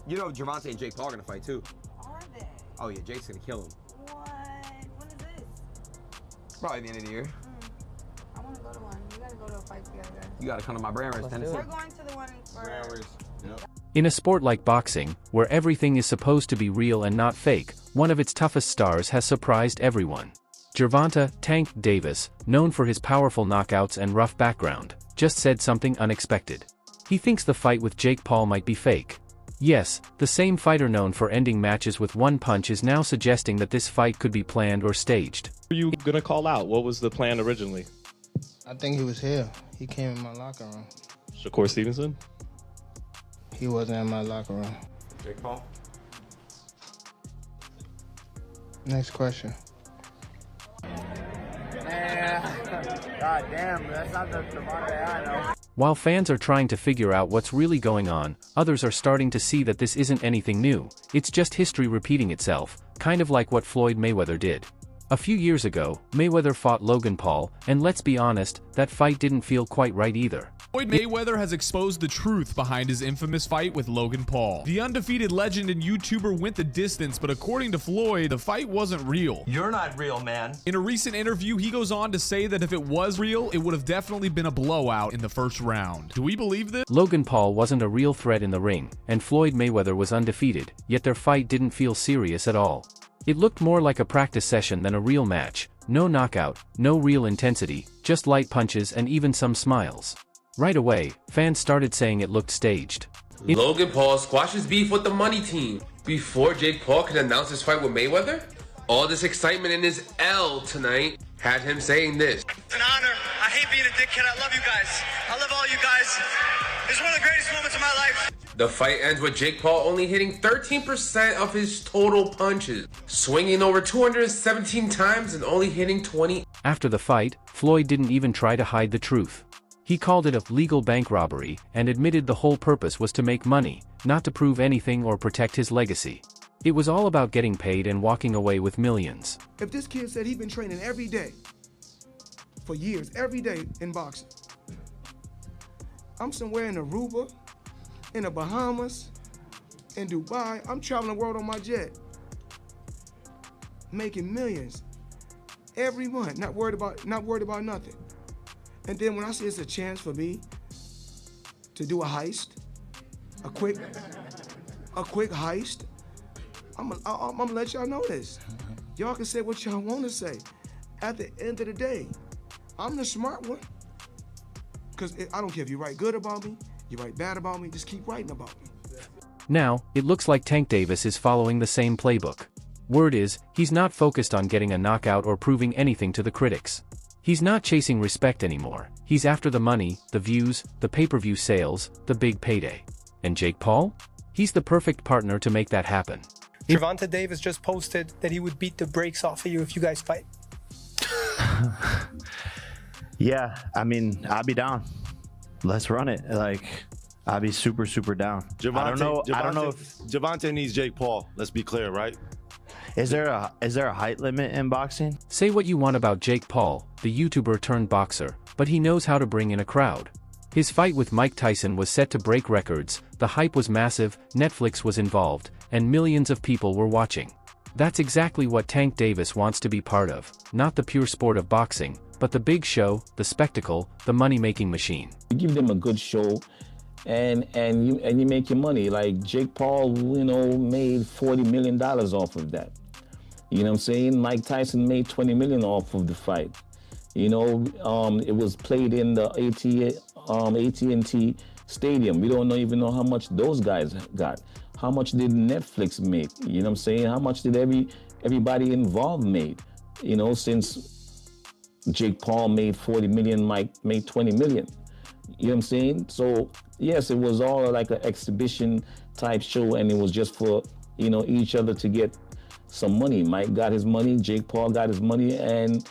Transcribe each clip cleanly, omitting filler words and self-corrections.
You know Gervonta and Jake Paul are gonna fight too. Are they? Oh yeah, Jake's gonna kill him. What? When is this? Probably the end of the year. I want to go to one. We gotta go to a fight together, guys. You gotta come to my brand race, Tennessee. We're going to the one for... Yep. In a sport like boxing, where everything is supposed to be real and not fake, one of its toughest stars has surprised everyone. Gervonta "Tank" Davis, known for his powerful knockouts and rough background, just said something unexpected. He thinks the fight with Jake Paul might be fake. Yes, the same fighter known for ending matches with one punch is now suggesting that this fight could be planned or staged. Who are you gonna call out? What was the plan originally? I think he was here. He came in my locker room. Shakur Stevenson? He wasn't in my locker room. Jake Paul. Next question. God damn, that's not the Gervonta I know. While fans are trying to figure out what's really going on, others are starting to see that this isn't anything new. It's just history repeating itself, kind of like what Floyd Mayweather did. A few years ago, Mayweather fought Logan Paul, and let's be honest, that fight didn't feel quite right either. Floyd Mayweather has exposed the truth behind his infamous fight with Logan Paul. The undefeated legend and YouTuber went the distance, but according to Floyd, the fight wasn't real. You're not real, man. In a recent interview, he goes on to say that if it was real, it would have definitely been a blowout in the first round. Do we believe this? Logan Paul wasn't a real threat in the ring, and Floyd Mayweather was undefeated, yet their fight didn't feel serious at all. It looked more like a practice session than a real match. No knockout, no real intensity, just light punches and even some smiles. Right away, fans started saying it looked staged. Logan Paul squashes beef with the money team before Jake Paul could announce his fight with Mayweather? All this excitement in his L tonight had him saying this. It's an honor. I hate being a dickhead. I love you guys. I love all you guys. It's one of the greatest moments of my life. The fight ends with Jake Paul only hitting 13% of his total punches, swinging over 217 times and only hitting 20. After the fight, Floyd didn't even try to hide the truth. He called it a legal bank robbery and admitted the whole purpose was to make money, not to prove anything or protect his legacy. It was all about getting paid and walking away with millions. If this kid said he'd been training every day, for years, every day in boxing, I'm somewhere in Aruba, in the Bahamas, in Dubai, I'm traveling the world on my jet, making millions every month, not worried about nothing. And then when I see it's a chance for me to do a heist, a quick heist, I'm gonna let y'all know this. Y'all can say what y'all want to say. At the end of the day, I'm the smart one. Because I don't care if you write good about me, you write bad about me, just keep writing about me. Now, it looks like Tank Davis is following the same playbook. Word is, he's not focused on getting a knockout or proving anything to the critics. He's not chasing respect anymore. He's after the money, the views, the pay-per-view sales, the big payday. And Jake Paul? He's the perfect partner to make that happen. Gervonta Davis just posted that he would beat the brakes off of you if you guys fight. Yeah, I mean, I'll be down. Let's run it. Like, I'll be super, super down. I don't know if Gervonta needs Jake Paul. Let's be clear, right? Is there a height limit in boxing? Say what you want about Jake Paul, the YouTuber turned boxer, but he knows how to bring in a crowd. His fight with Mike Tyson was set to break records, the hype was massive, Netflix was involved, and millions of people were watching. That's exactly what Tank Davis wants to be part of, not the pure sport of boxing, but the big show, the spectacle, the money-making machine. You give them a good show, and you make your money. Like Jake Paul, made $40 million off of that. You know what I'm saying? Mike Tyson made $20 million off of the fight. It was played in the AT&T Stadium. We don't even know how much those guys got. How much did Netflix make? You know what I'm saying? How much did everybody involved made? Since Jake Paul made 40 million, Mike made 20 million. You know what I'm saying? So yes, it was all like an exhibition type show, and it was just for, each other to get some money. Mike got his money, Jake Paul got his money, and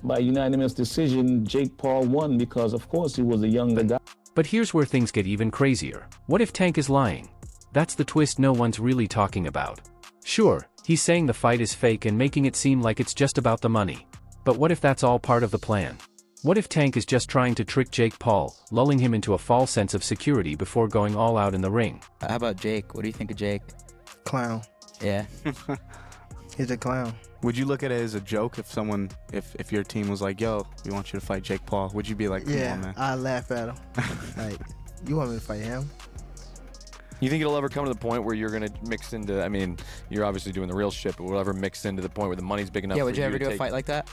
by unanimous decision, Jake Paul won because, of course, he was a younger guy. But here's where things get even crazier. What if Tank is lying? That's the twist no one's really talking about. Sure, he's saying the fight is fake and making it seem like it's just about the money. But what if that's all part of the plan? What if Tank is just trying to trick Jake Paul, lulling him into a false sense of security before going all out in the ring? How about Jake? What do you think of Jake? Clown. Yeah. He's a clown. Would you look at it as a joke if your team was like, yo, we want you to fight Jake Paul? Would you be like, come on, man? I laugh at him. Like, you want me to fight him? You think it'll ever come to the point where you're going to mix into, I mean, you're obviously doing the real shit, but will it ever mix into the point where the money's big enough Yeah, for would you ever do to a fight like that?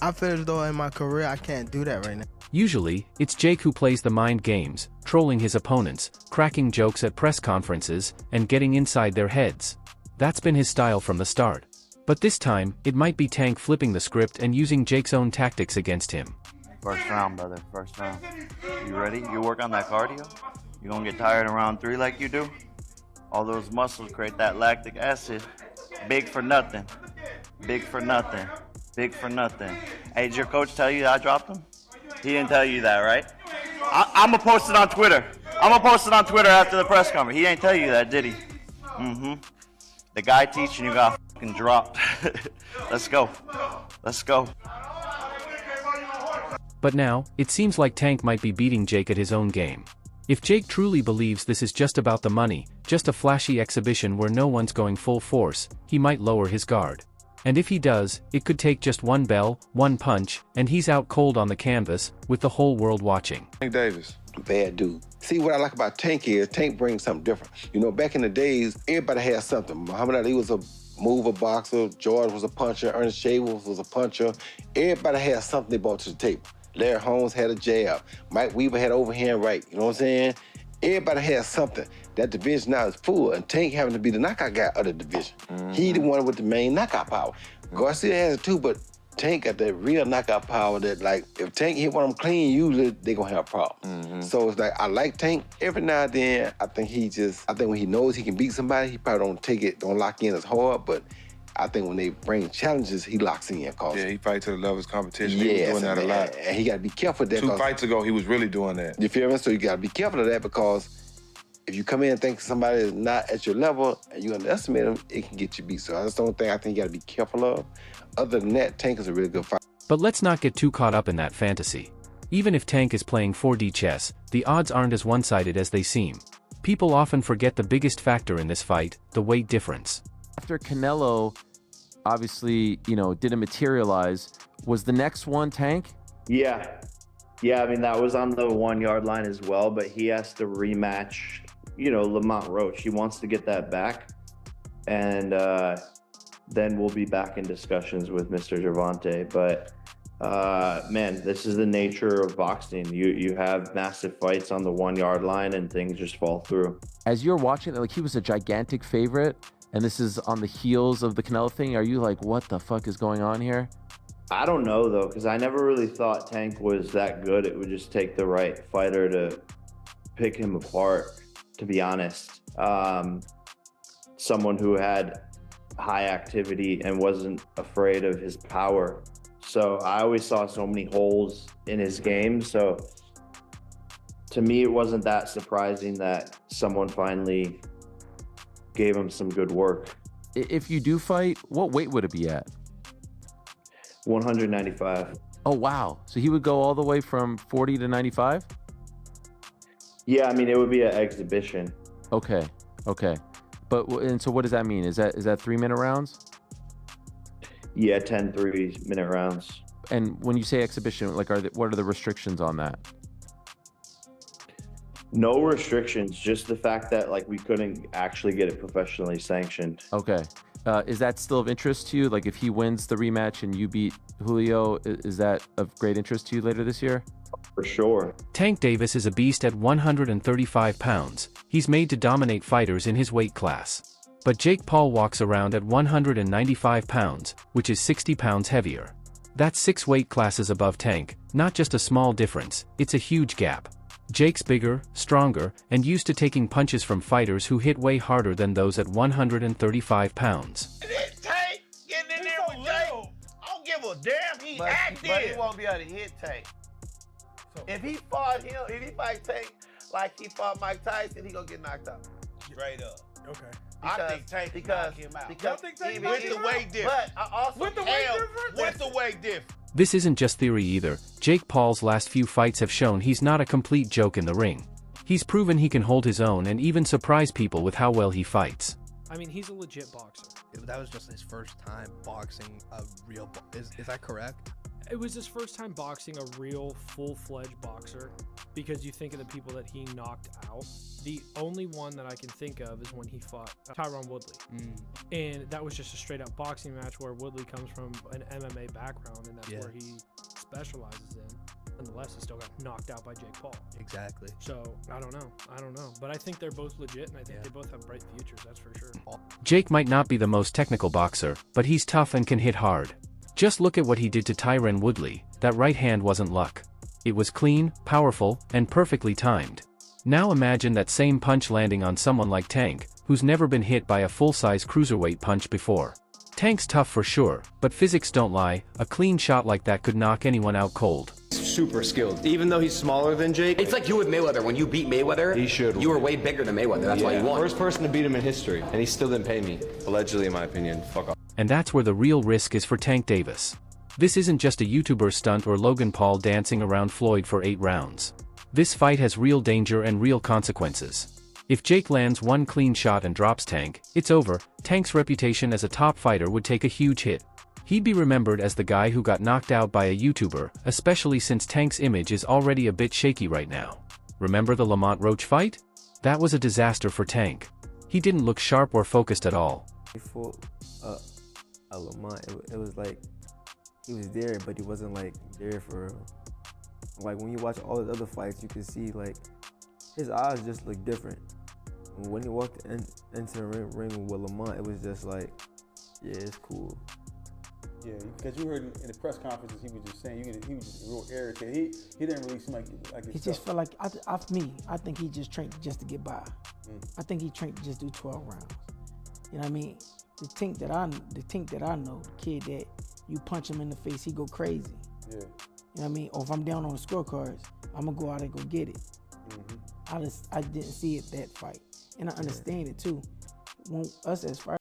I feel as though in my career I can't do that right now. Usually, it's Jake who plays the mind games, trolling his opponents, cracking jokes at press conferences, and getting inside their heads. That's been his style from the start. But this time, it might be Tank flipping the script and using Jake's own tactics against him. First round, brother. First round. You ready? You work on that cardio? You gonna get tired in round 3 like you do? All those muscles create that lactic acid. Big for nothing. Big for nothing. Big for nothing. Hey, did your coach tell you I dropped him? He didn't tell you that, right? I'm gonna post it on Twitter. I'm gonna post it on Twitter after the press conference. He ain't tell you that, did he? Mm-hmm. The guy teaching you got fucking dropped. Let's go. Let's go. But now, it seems like Tank might be beating Jake at his own game. If Jake truly believes this is just about the money, just a flashy exhibition where no one's going full force, he might lower his guard. And if he does, it could take just one bell, one punch, and he's out cold on the canvas, with the whole world watching. Tank Davis, bad dude. See, what I like about Tank is Tank brings something different. You know, back in the days, everybody had something. Muhammad Ali was a mover boxer, George was a puncher, Ernest Shavers was a puncher. Everybody had something they brought to the table. Larry Holmes had a jab. Mike Weaver had overhand right. You know what I'm saying? Everybody has something. That division now is full, and Tank having to be the knockout guy of the division. He the one with the main knockout power. Garcia has it too, but Tank got that real knockout power that, like, if Tank hit one of them clean, usually they gonna have a problem. So it's like, I like Tank. Every now and then, I think when he knows he can beat somebody, he probably don't lock in as hard, but I think when they bring challenges, he locks in. Yeah, he fights to the level of his competition. Yes, he was doing that a lot. And he got to be careful of that. 2 fights ago, he was really doing that. You feel me? So you got to be careful of that, because if you come in and think somebody is not at your level and you underestimate them, it can get you beat. So that's the only thing I think you got to be careful of. Other than that, Tank is a really good fighter. But let's not get too caught up in that fantasy. Even if Tank is playing 4D chess, the odds aren't as one-sided as they seem. People often forget the biggest factor in this fight, the weight difference. After Canelo obviously, didn't materialize, was the next one Tank? Yeah. Yeah, I mean, that was on the 1 yard line as well, but he has to rematch, Lamont Roach. He wants to get that back. And then we'll be back in discussions with Mr. Gervonta. But, man, this is the nature of boxing. You have massive fights on the 1 yard line and things just fall through. As you're watching it, like, he was a gigantic favorite, and this is on the heels of the Canelo thing. Are you like, what the fuck is going on here? I don't know, though, because I never really thought Tank was that good. It would just take the right fighter to pick him apart, to be honest. Someone who had high activity and wasn't afraid of his power. So I always saw so many holes in his game. So to me, it wasn't that surprising that someone finally gave him some good work. If you do fight, what weight would it be at? 195. Oh, wow. So he would go all the way from 40 to 95? Yeah, I mean, it would be an exhibition. Okay. And so what does that mean? Is that 3-minute rounds? Yeah, 10 3-minute rounds. And when you say exhibition, like, what are the restrictions on that? No restrictions, just the fact that, like, we couldn't actually get it professionally sanctioned. Okay. Is that still of interest to you? Like, if he wins the rematch and you beat Julio, is that of great interest to you later this year? For sure. Tank Davis is a beast at 135 pounds. He's made to dominate fighters in his weight class. But Jake Paul walks around at 195 pounds, which is 60 pounds heavier. That's 6 weight classes above Tank, not just a small difference, it's a huge gap. Jake's bigger, stronger, and used to taking punches from fighters who hit way harder than those at 135 pounds. Tank getting in there with Jake. I don't give a damn. He active. But he won't be able to hit Tank. If he fight Tank like he fought Mike Tyson, he gonna get knocked out. Straight up. Okay. I think Tank can knock him out. Because Tank with the weight difference. But I also with the weight difference? With the weight difference. This isn't just theory either. Jake Paul's last few fights have shown he's not a complete joke in the ring. He's proven he can hold his own and even surprise people with how well he fights. I mean, he's a legit boxer. That was just his first time boxing a real is that correct? It was his first time boxing a real full-fledged boxer, because you think of the people that he knocked out. The only one that I can think of is when he fought Tyron Woodley. And that was just a straight up boxing match where Woodley comes from an MMA background, and that's where he specializes in. Nonetheless, he still got knocked out by Jake Paul. Exactly. So, I don't know. But I think they're both legit, and I think they both have bright futures, that's for sure. Jake might not be the most technical boxer, but he's tough and can hit hard. Just look at what he did to Tyron Woodley. That right hand wasn't luck. It was clean, powerful, and perfectly timed. Now imagine that same punch landing on someone like Tank, who's never been hit by a full-size cruiserweight punch before. Tank's tough for sure, but physics don't lie. A clean shot like that could knock anyone out cold. Super skilled. Even though he's smaller than Jake. It's like you with Mayweather. When you beat Mayweather, you were way bigger than Mayweather. That's why you won. First person to beat him in history, and he still didn't pay me. Allegedly, in my opinion. Fuck off. And that's where the real risk is for Tank Davis. This isn't just a YouTuber stunt or Logan Paul dancing around Floyd for 8 rounds. This fight has real danger and real consequences. If Jake lands one clean shot and drops Tank, it's over. Tank's reputation as a top fighter would take a huge hit. He'd be remembered as the guy who got knocked out by a YouTuber, especially since Tank's image is already a bit shaky right now. Remember the Lamont Roach fight? That was a disaster for Tank. He didn't look sharp or focused at all. Before Lamont, it was like he was there, but he wasn't like there for real. Like when you watch all the other fights, you can see like his eyes just look different. When he walked into the ring with Lamont, it was just like, yeah, it's cool. Yeah, because you heard in the press conferences, he was just saying, he was just real irritated. He didn't really seem like he just felt like, I think he just trained just to get by. I think he trained to just do 12 rounds. You know what I mean? The Tink that I know, the kid that you punch him in the face, he go crazy. Yeah. You know what I mean? Or if I'm down on the scorecards, I'm gonna go out and go get it. I didn't see it that fight, and I understand it too. When us as fighters,